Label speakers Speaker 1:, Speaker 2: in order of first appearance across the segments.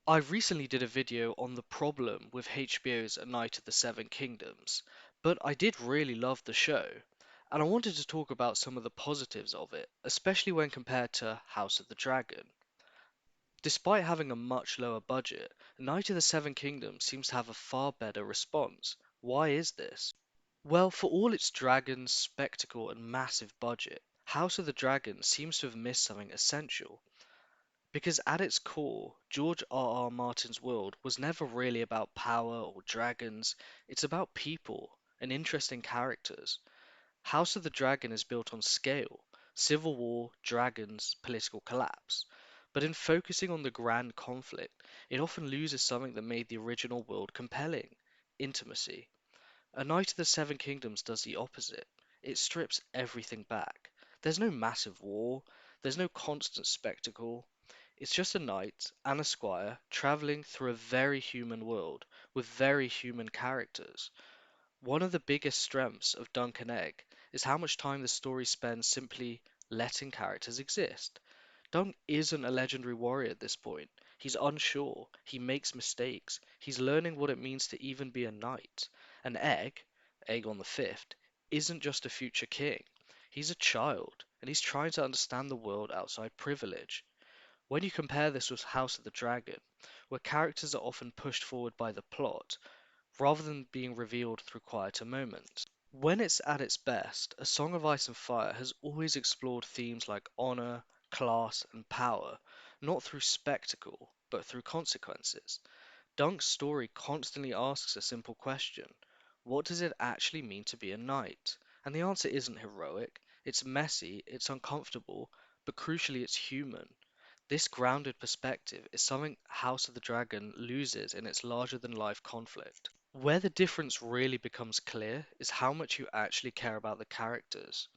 Speaker 1: I recently did a video on the problem with HBO's A Night of the Seven Kingdoms, but I did really love the show, and I wanted to talk about some of the positives of it, especially when compared to House of the Dragon. Despite having a much lower budget, Night of the Seven Kingdoms seems to have a far better response. Why is this? Well, for all its dragons, spectacle, and massive budget, House of the Dragon seems to have missed something essential. Because at its core, George R.R. Martin's world was never really about power or dragons, it's about people and interesting characters. House of the Dragon is built on scale, civil war, dragons, political collapse. But in focusing on the grand conflict, it often loses something that made the original world compelling: intimacy. A Knight of the Seven Kingdoms does the opposite. It strips everything back. There's no massive war, there's no constant spectacle. It's just a knight and a squire traveling through a very human world with very human characters. One of the biggest strengths of Dunk and Egg is how much time the story spends simply letting characters exist. Dunk isn't a legendary warrior at this point. He's unsure, he makes mistakes, he's learning what it means to even be a knight. And Egg, Aegon the Fifth, isn't just a future king. He's a child, and he's trying to understand the world outside privilege. When you compare this with House of the Dragon, where characters are often pushed forward by the plot, rather than being revealed through quieter moments. When it's at its best, A Song of Ice and Fire has always explored themes like honor, class, and power, not through spectacle, but through consequences. Dunk's story constantly asks a simple question: what does it actually mean to be a knight? And the answer isn't heroic, it's messy, it's uncomfortable, but crucially it's human. This grounded perspective is something House of the Dragon loses in its larger than life conflict. Where the difference really becomes clear is how much you actually care about the characters.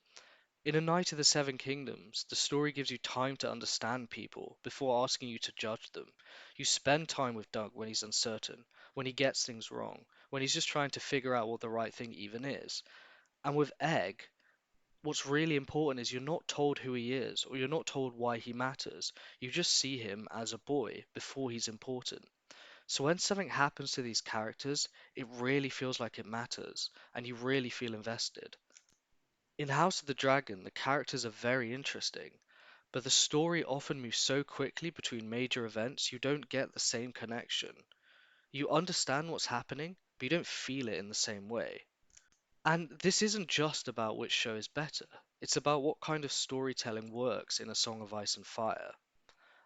Speaker 1: In A Knight of the Seven Kingdoms, the story gives you time to understand people before asking you to judge them. You spend time with Doug when he's uncertain, when he gets things wrong, when he's just trying to figure out what the right thing even is. And with Egg, what's really important is you're not told who he is or you're not told why he matters. You just see him as a boy before he's important. So when something happens to these characters, it really feels like it matters and you really feel invested. In House of the Dragon, the characters are very interesting, but the story often moves so quickly between major events you don't get the same connection. You understand what's happening, but you don't feel it in the same way. And this isn't just about which show is better, it's about what kind of storytelling works in A Song of Ice and Fire.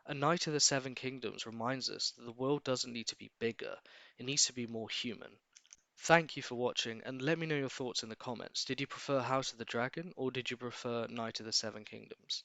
Speaker 1: A Knight of the Seven Kingdoms reminds us that the world doesn't need to be bigger, it needs to be more human. Thank you for watching, and let me know your thoughts in the comments. Did you prefer House of the Dragon, or did you prefer Knight of the Seven Kingdoms?